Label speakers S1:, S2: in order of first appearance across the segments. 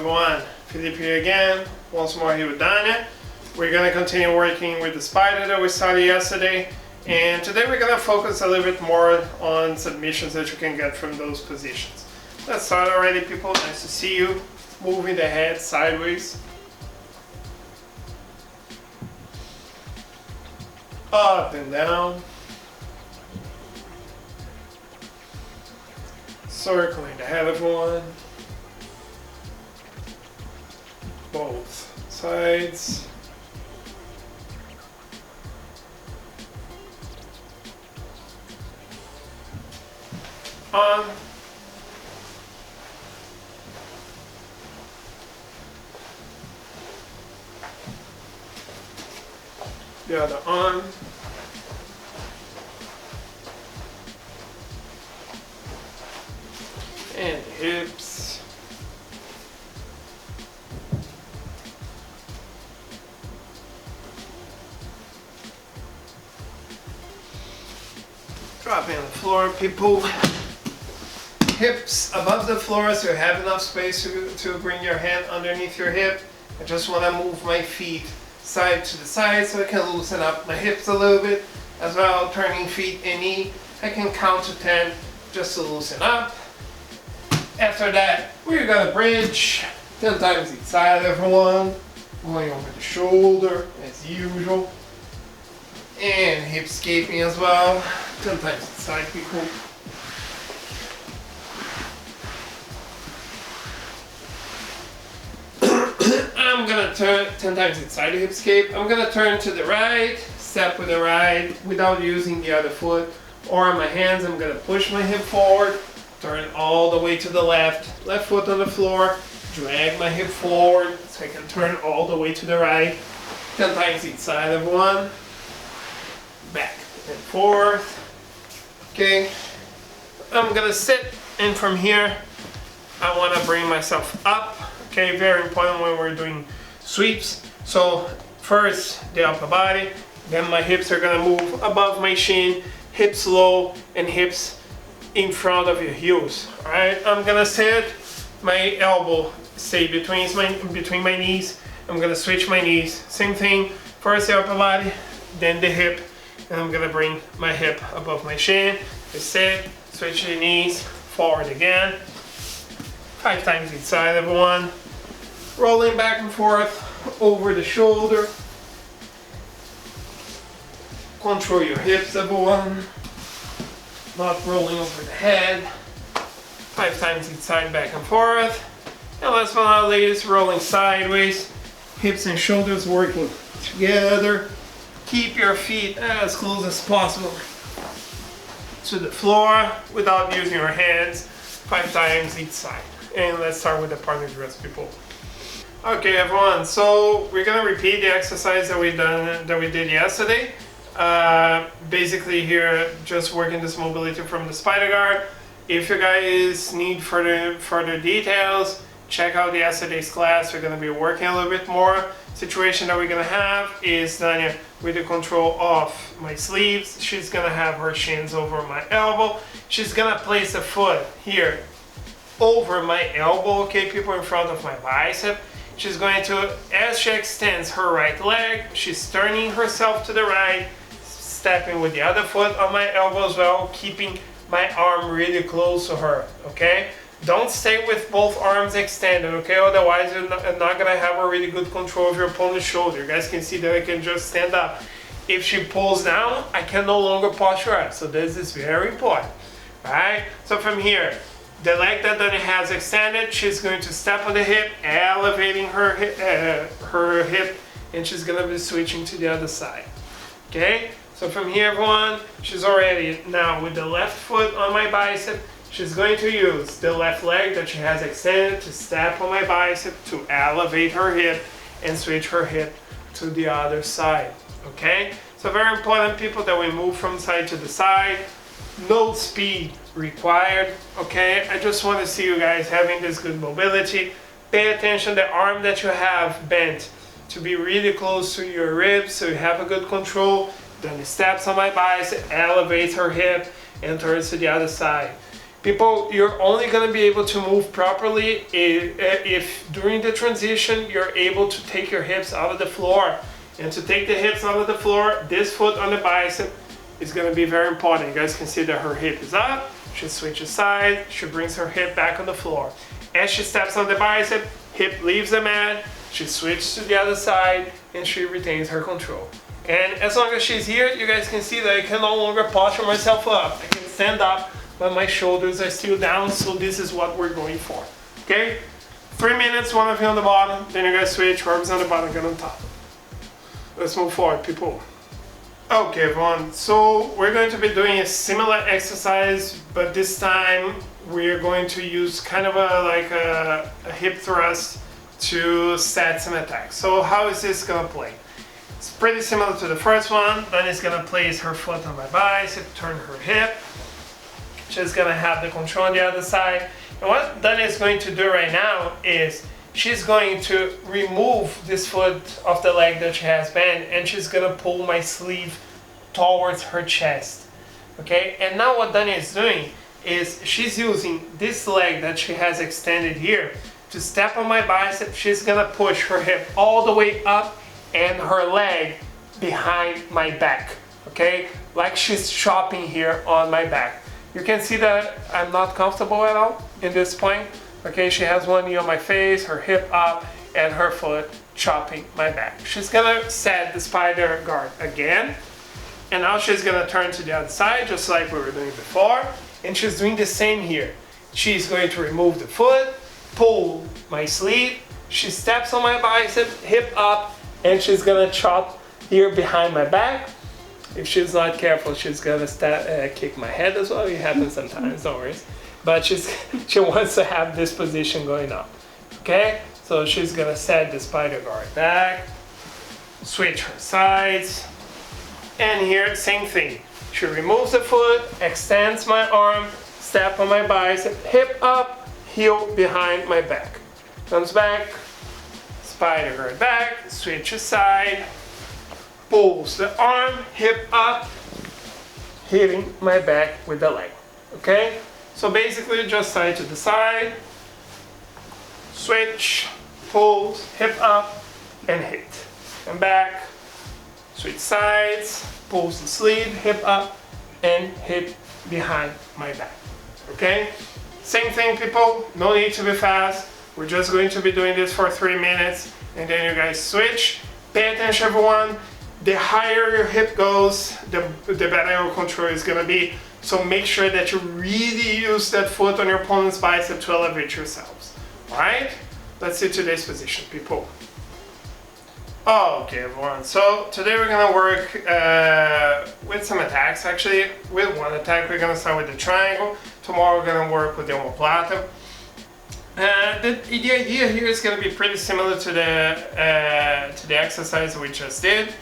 S1: everyone, Felipe here again, once more here with Dania. We're going to continue working with the spider that we started yesterday, and today we're going to focus a little bit more on submissions that you can get from those positions. Let's start already, people. Nice to see you. Moving the head sideways, up and down, circling the head of one, both sides, on, the other arm, and the hips, drop in on the floor, people. Hips above the floor so you have enough space to bring your hand underneath your hip. I just want to move my feet side to the side so I can loosen up my hips a little bit as well, turning feet and knee. I can count to 10 just to loosen up. After that, we're gonna bridge 10 times each side, everyone. Going over the shoulder as usual. And hip escaping as well. 10 times each side, people. I'm gonna turn 10 times inside the hip escape. I'm gonna turn to the right, step with the right without using the other foot or my hands. I'm gonna push my hip forward, turn all the way to the left, left foot on the floor, drag my hip forward so I can turn all the way to the right. 10 times each side of one, back and forth. Okay, I'm gonna sit, and from here I wanna bring myself up. Okay, very important when we're doing sweeps. So first the upper body, then my hips are gonna move above my shin, hips low and hips in front of your heels. All right, I'm gonna sit, my elbow stay between my knees. I'm gonna switch my knees. Same thing, first the upper body, then the hip, and I'm gonna bring my hip above my shin. I sit, switch the knees, forward again. 5 times each side, everyone. Rolling back and forth over the shoulder. Control your hips, everyone. Not rolling over the head. 5 times each side, back and forth. And last but not least, rolling sideways. Hips and shoulders working together. Keep your feet as close as possible to the floor without using your hands. 5 times each side. And let's start with the partner dress, people. Okay, everyone. So we're gonna repeat the exercise that we did yesterday. Basically, here, just working this mobility from the spider guard. If you guys need further details, check out yesterday's class. We're gonna be working a little bit more. Situation that we're gonna have is Dania with the control of my sleeves. She's gonna have her shins over my elbow. She's gonna place a foot here over my elbow, okay, people, in front of my bicep. She's going to, as she extends her right leg, she's turning herself to the right, stepping with the other foot on my elbow as well, keeping my arm really close to her, okay? Don't stay with both arms extended, okay? Otherwise, you're not gonna have a really good control of your opponent's shoulder. You guys can see that I can just stand up. If she pulls down, I can no longer posture up. So this is very important, all right? So from here, the leg that Dania has extended, she's going to step on the hip, elevating her hip, and she's gonna be switching to the other side. Okay, so from here, everyone, she's already now with the left foot on my bicep. She's going to use the left leg that she has extended to step on my bicep to elevate her hip and switch her hip to the other side. Okay, so very important, people, that we move from side to the side. No speed required, okay? I just want to see you guys having this good mobility. Pay attention to the arm that you have bent to be really close to your ribs so you have a good control. Then steps on my bicep, elevates her hip and turns to the other side. People, you're only going to be able to move properly if during the transition you're able to take your hips out of the floor. And to take the hips out of the floor, this foot on the bicep is going to be very important. You guys can see that her hip is up, she switches sides, she brings her hip back on the floor. As she steps on the bicep, hip leaves the mat, she switches to the other side, and she retains her control. And as long as she's here, you guys can see that I can no longer posture myself up. I can stand up, but my shoulders are still down, so this is what we're going for. Okay? 3 minutes, one of you on the bottom, then you guys switch, whoever's on the bottom, get on top. Let's move forward, people. Okay, everyone, so we're going to be doing a similar exercise, but this time we're going to use kind of a hip thrust to set some attacks. So how is this gonna play? It's pretty similar to the first one. Dani's gonna place her foot on my bicep, turn her hip. She's gonna have the control on the other side. And what Dani is going to do right now is she's going to remove this foot off the leg that she has bent, and she's gonna pull my sleeve towards her chest. Okay, and now what Dani is doing is she's using this leg that she has extended here to step on my bicep. She's gonna push her hip all the way up and her leg behind my back. Okay, like she's chopping here on my back. You can see that I'm not comfortable at all in this point. Okay, she has one knee on my face, her hip up, and her foot chopping my back. She's gonna set the spider guard again, and now she's gonna turn to the other side, just like we were doing before, and she's doing the same here. She's going to remove the foot, pull my sleeve, she steps on my bicep, hip up, and she's gonna chop here behind my back. If she's not careful, she's gonna kick my head as well. It happens sometimes, don't worry. But she wants to have this position going up. Okay, so she's gonna set the spider guard back, switch her sides, and here same thing. She removes the foot, extends my arm, step on my bicep, hip up, heel behind my back. Comes back, spider guard back, switch aside, pulls the arm, hip up, hitting my back with the leg. Okay? So basically just side to the side, switch, pulls, hip up, and hit. And back, switch sides, pulls the sleeve, hip up, and hit behind my back. Okay? Same thing, people, no need to be fast. We're just going to be doing this for 3 minutes, and then you guys switch. Pay attention, everyone. The higher your hip goes, the better your control is gonna be. So make sure that you really use that foot on your opponent's bicep to elevate yourselves. Alright? Let's see today's position, people. Okay, everyone. So today we're gonna work with some attacks, actually. With one attack, we're gonna start with the triangle. Tomorrow we're gonna work with the omoplata. The idea here is gonna be pretty similar to the exercise we just did.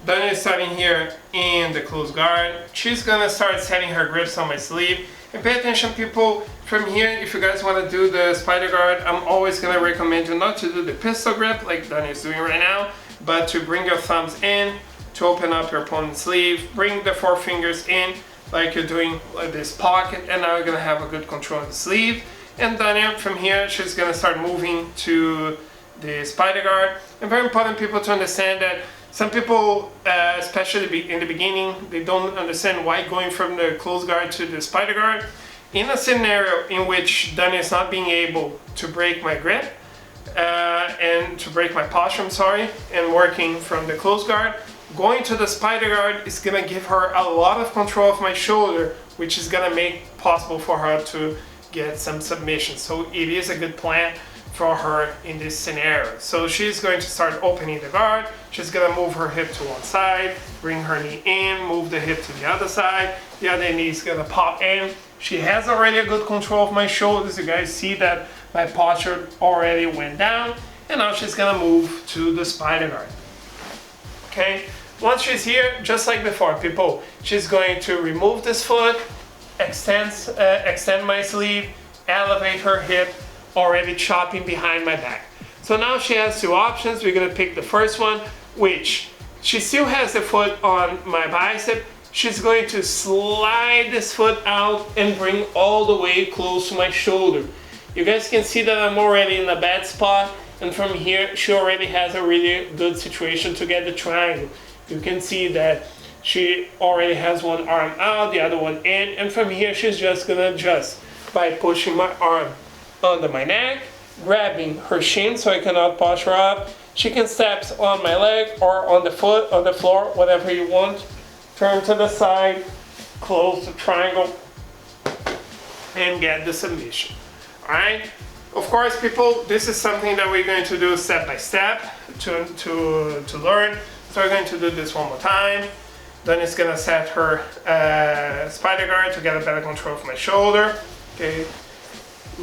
S1: Dani is starting here in the close guard. She's gonna start setting her grips on my sleeve. And pay attention, people, from here, if you guys wanna do the spider guard, I'm always gonna recommend you not to do the pistol grip like Dani is doing right now, but to bring your thumbs in, to open up your opponent's sleeve, bring the 4 fingers in like you're doing like this pocket, and now you're gonna have a good control on the sleeve. And Dani, from here, she's gonna start moving to the spider guard. And very important, people, to understand that some people, especially in the beginning, they don't understand why going from the close guard to the spider guard. In a scenario in which Dani is not being able to break my grip, and to break my posture, I'm sorry, and working from the close guard, going to the spider guard is gonna give her a lot of control of my shoulder, which is gonna make possible for her to get some submission. So it is a good plan for her in this scenario. So she's going to start opening the guard. She's gonna move her hip to one side, bring her knee in, move the hip to the other side. The other knee is gonna pop in. She has already a good control of my shoulders. You guys see that my posture already went down. And now she's gonna move to the spider guard. Okay, once she's here, just like before, people, she's going to remove this foot, extend my sleeve, elevate her hip, already chopping behind my back. So now she has 2 options. We're gonna pick the first one, which she still has the foot on my bicep. she's going to slide this foot out and bring all the way close to my shoulder. You guys can see that I'm already in a bad spot, and from here she already has a really good situation to get the triangle. You can see that she already has one arm out, the other one in, and from here she's just gonna adjust by pushing my arm under my neck, grabbing her shin so I cannot push her up. She can step on my leg or on the foot, on the floor, whatever you want. Turn to the side, close the triangle, and get the submission. Alright? Of course, people, this is something that we're going to do step by step to learn. So we're going to do this one more time. Then it's gonna set her spider guard to get a better control of my shoulder. Okay,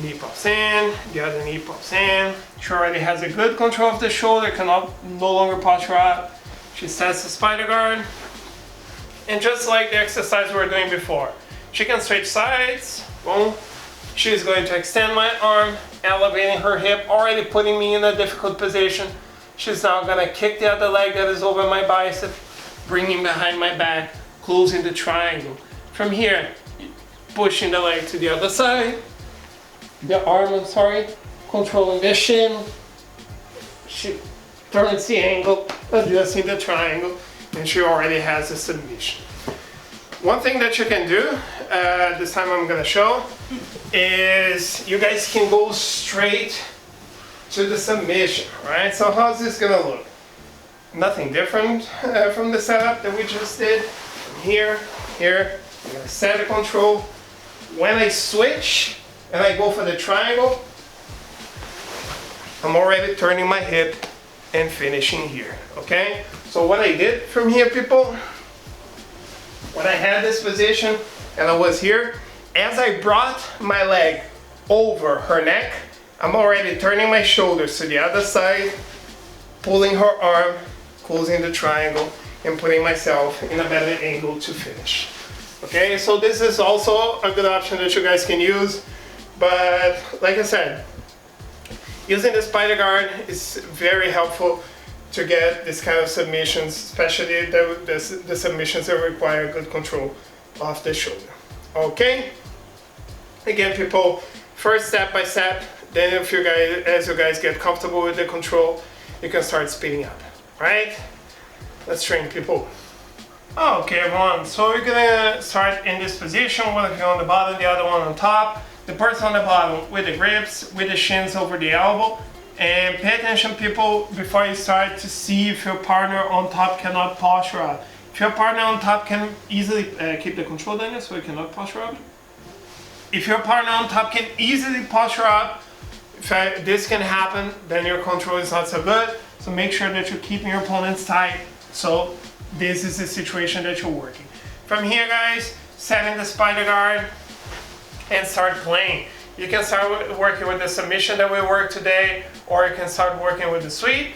S1: knee pops in, the other knee pops in. She already has a good control of the shoulder, cannot no longer push her up. She sets the spider guard. And just like the exercise we were doing before, she can switch sides. Boom. She's going to extend my arm, elevating her hip, already putting me in a difficult position. She's now gonna kick the other leg that is over my bicep, bringing behind my back, closing the triangle. From here, pushing the leg to the other side, the arm, I'm sorry, controlling the shin. She turns the angle, adjusting the triangle, and she already has a submission. One thing that you can do, this time I'm gonna show, is you guys can go straight to the submission, right? So how's this gonna look? Nothing different from the setup that we just did. From here, I'm gonna set the control. When I switch and I go for the triangle, I'm already turning my hip and finishing here, okay? So what I did from here, people, when I had this position and I was here, as I brought my leg over her neck, I'm already turning my shoulders to the other side, pulling her arm, closing the triangle, and putting myself in a better angle to finish. Okay, so this is also a good option that you guys can use, but like I said, using the spider guard is very helpful to get this kind of submissions, especially the submissions that require good control of the shoulder. Okay, again, people, first step by step. Then if you guys, as you guys get comfortable with the control, you can start speeding up, right? Let's train, people. Okay, everyone, so we're gonna start in this position, one of you on the bottom, the other one on top. The person on the bottom with the grips, with the shins over the elbow. And pay attention, people, before you start, to see if your partner on top cannot posture up. If your partner on top can easily keep the control, Daniel, so you cannot posture up. If your partner on top can easily posture up, if this can happen, then your control is not so good. So make sure that you're keeping your opponents tight. So this is the situation that you're working. From here, guys, setting the spider guard and start playing. You can start working with the submission that we worked today, or you can start working with the sweep.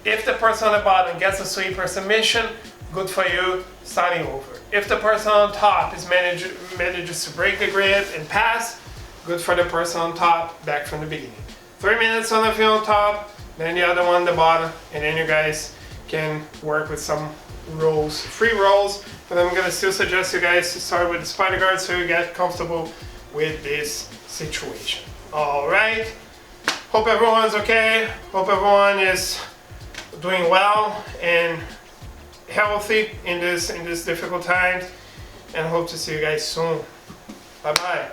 S1: If the person on the bottom gets a sweep or submission, good for you, starting over. If the person on top manages to break the grip and pass, good for the person on top, back from the beginning. 3 minutes on the field on top, then the other one on the bottom, and then you guys can work with some rolls, free rolls, but I'm gonna still suggest you guys to start with the spider guard so you get comfortable with this situation. All right, hope everyone's okay, hope everyone is doing well and healthy in this difficult times, and hope to see you guys soon. Bye bye.